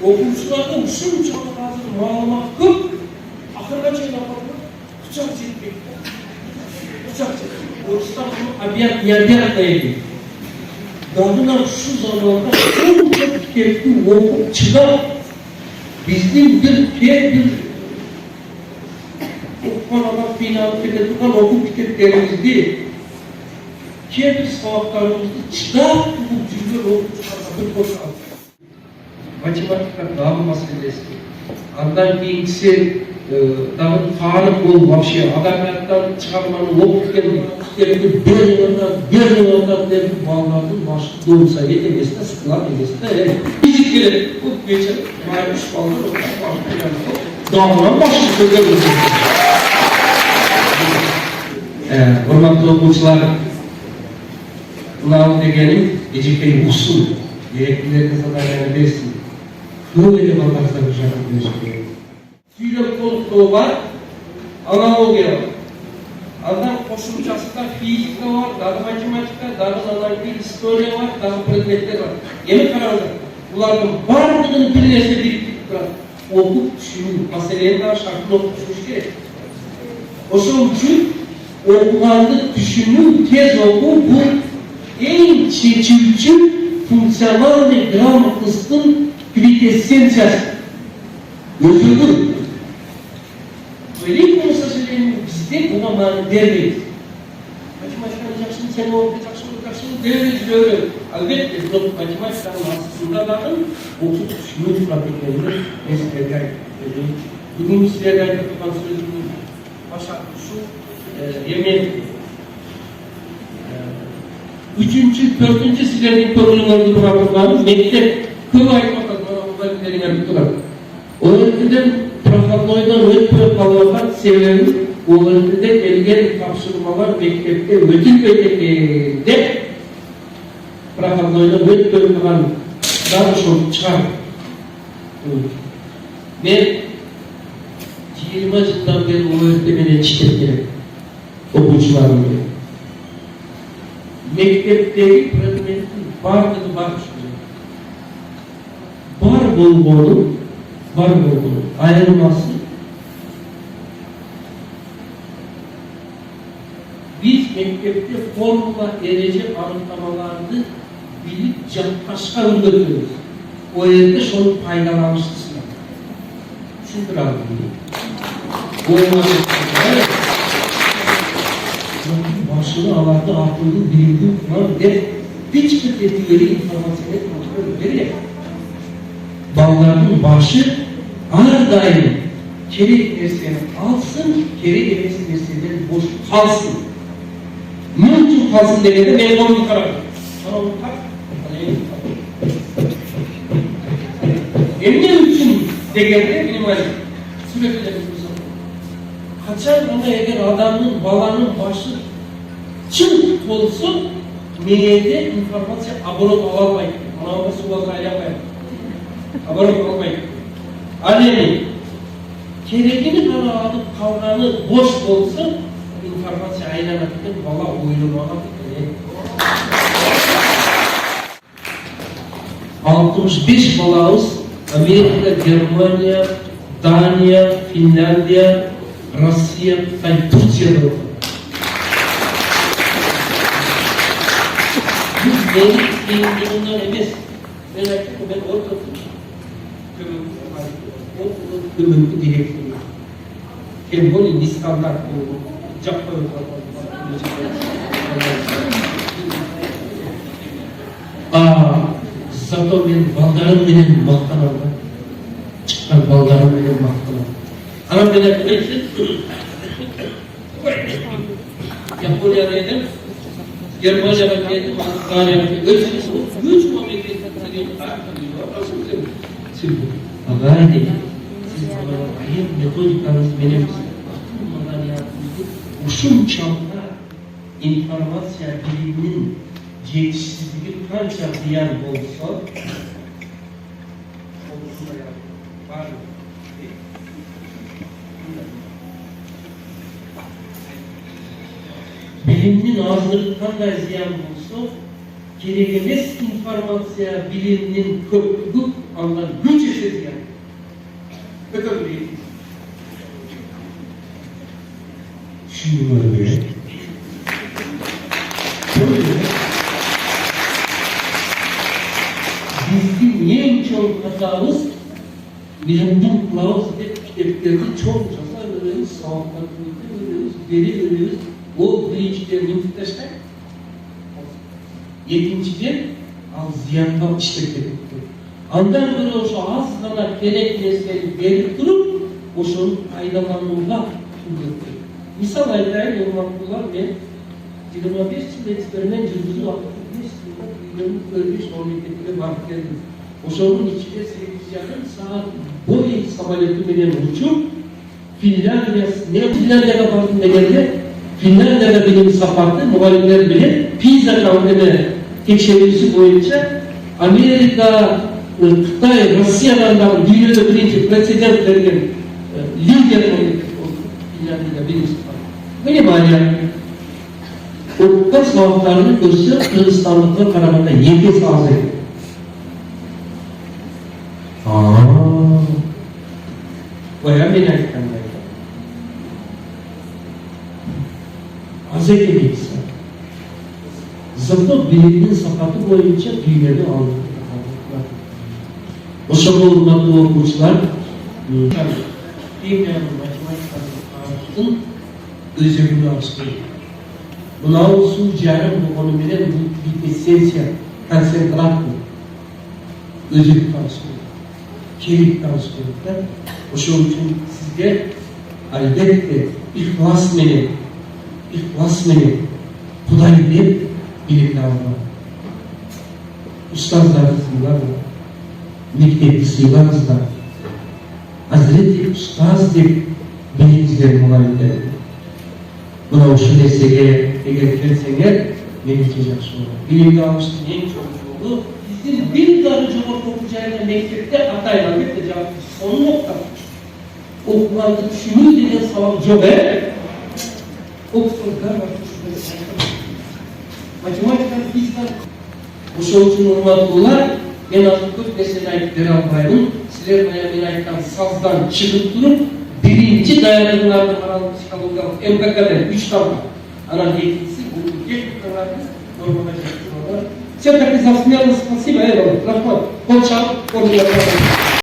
Okumuculardan şunçalık hazır mağlamak kıp, akırga çayın apalım, bıçak çekmekte. Bıçak çekmek. Orus'tan bunu abiyat yerde atlaydı. Dağına şu zamanda çok tepki okup çıkar. Bizim bir okumamak binatıyla tutan okul kitaplarımızda kendi savaşlarımızda çıkar bu cümle okup çıkartmak boşaltı. Matematika dağın meselesi. Ondan keyingisi dağın tarih ol вообще adamlardan çıkarmanın okup geldi. Bir yıldan derdi bağlarının başı doğumsa yetemesine sıkılan yemesine fizik gelir. Bu geçer. Maymuş bağlar dağılan başı söylüyor. Hürmetli okuyucular, bunlar degenim gecikmeyi usul. Gereklilerine zaten versin. Böyle bakarsak şarkı gözüküyor. Tüylü konukluğu var, analogiya var. Ondan koşulcasında fizika var, daha matematika, daha analitik historia var, daha predmetler var. Yeni kararlar. Bunların varlığını bir nesne biriktirip okup düşünün. Meseleye daha şartlı okup düşünmüş gerek. O için okumanı düşünün, tez oku, bu en çekici funksionalny grammatystın kvintessensyası. Özürdür. Öyle konuşsa söyleyelim, bizde buna mani vermeyiz. Matematikanacaksın, sen okuyacaksın, devlet öyle. Elbette, matematikanın aslında bakın, okul düşünün pratiklerini mesleğe bugün sizlere yapılan sözünün başa şu yemeği. Üçüncü, dördüncü sizlerin torunlarını bırakırlarız. Mektep, köy ayıkmadan bırakırlarına bittiler. O ülkeden Prahalloy'dan ötüyor kalırlar, seviyenin o ülkede gelgen kapsırmalar mektepte ödül ödekinde Prahalloy'dan ötüyor kalan daha çok çıkar. Ben 20 yıldan beri o ülkede çiçeklerim, okuyucularım benim. Mektepteki predmetin varlığı var şöyle. Var bulgunun, ayrılması. Biz mektepte formula derece anıtlamalarını bilip başka öldürüyoruz. O yerde şunu faydalanmışsın. Şundur abi. Başını alandı, aklını bildi falan der. Hiçbir dediğleri informasyonu kontrol eder ya. Ballarının başı her daim kere derslerini alsın, kere dersleri boş kalsın. Mümkün kalsın demede ben onu yıkarım. Sonra onu tak, emniyet için degerde benim var. Sürekli kaçar bana eğer adamın, balanın başı çıt olsun, niyede informasyon abone olamayın. Ona olması olmayı yapmayın. Abone olmayın. Alemi, gerekini bana alıp kavramı boş olsun, informasyon aylanatın, bala oyunuma 65 balağız Amerika, Germanya, Danya, Finlandiya, Rusya ve Türkiye'de oldu. Bu benim emez. Ben orada kömürlü direktörü. Kemboli Nisanlar oldu. Japon zato benim baldarım benim maktanamda. Çıkan baldarım benim maktanamda. Anam beni öğretsin. Japonya'da yedim. Germanya'da yedim. Ankara'da öğretsin. Üç memleketinde şimdi Agay'da siz bana ayıp metodikanız benim madaniyatınızı uşun çamda informasyon biliminin yetişsizliği kança diyen olsa var mı? Biliminin azlıktan da ziyan olsa gerekmez informasyon biliminin köklük Ondan güç esesi yani. Öyle bir şimdi böyle. Bizim en çok hatamız bilimden kılavuz kitapları çok yazar veriyoruz, sağlıklarımızı veriyoruz, veri veriyoruz. O birinciden imtihtaşlar. Yedinciden ziyandan işletmek. Ondan böyle olsa az kadar gerekliyseni verip durup o şunun aynalarında tutuyor. Misal ayırayım yorumladılar ve 25 yıl eksperiment cüzdüzü vakti 5 yılda ölmüş memleketine varıp geldim. O sorunun içinde 8 yakın saat boyu sabahatı beden uçup Finlandiya'da partinde geldi. Finlandiya'da bilim sapattı. Muhalifler bile Pisa kampanya tekşevirisi boyunca Amerika, Kıtay, Rusya'dan da dünyada birinci president verilen lider memleket oldu. Finlandiya'da bilim sapattı. Böyle mali o savaşlarını göster Kırgızistanlıkla Karaman'da yenge sağlaydı. Bayağı menajden Azek edilse. Zıplı biliminin sakatı boyunca dünyada aldı. O şaka olmadığı okuyucular dünyanın matematik özürünü açtırıyor. Buna olsun ciğerim bu konumuyla bir esensiya, konsentratlı, özür tanıştırıyor, kelik tanıştırıyor. O şey için sizde elbette ihlas meni, Kuday bir bilimler var. Ustazlarınızlar var, mekteplisiler var. Hazreti Ustaz diye bilimcilerin muhalifleri. Buna o şu desege, eğer gelsene, ne geçecek sonra. Bilimde almıştı en çok oldu. Bizim bir darıcı okuyacağıyla mektepte Hatay'la bir cevap son nokta. Okularda şunu diye savaş jobe, Oxford'da matematikten, fizikten, bu soğucun olmadılar, en az 40 meseleyip Beran Bayram'ın, sizler Bayram'ın sazdan çıkıp durup, birinci dayanıklardan aranmış kalınca MKK'den 3 tane ana eğitimsi, bu geç yukarılarda normalayacaksın orada. Все-таки за смелость спасибо, Эва. Рахмат. Кончал,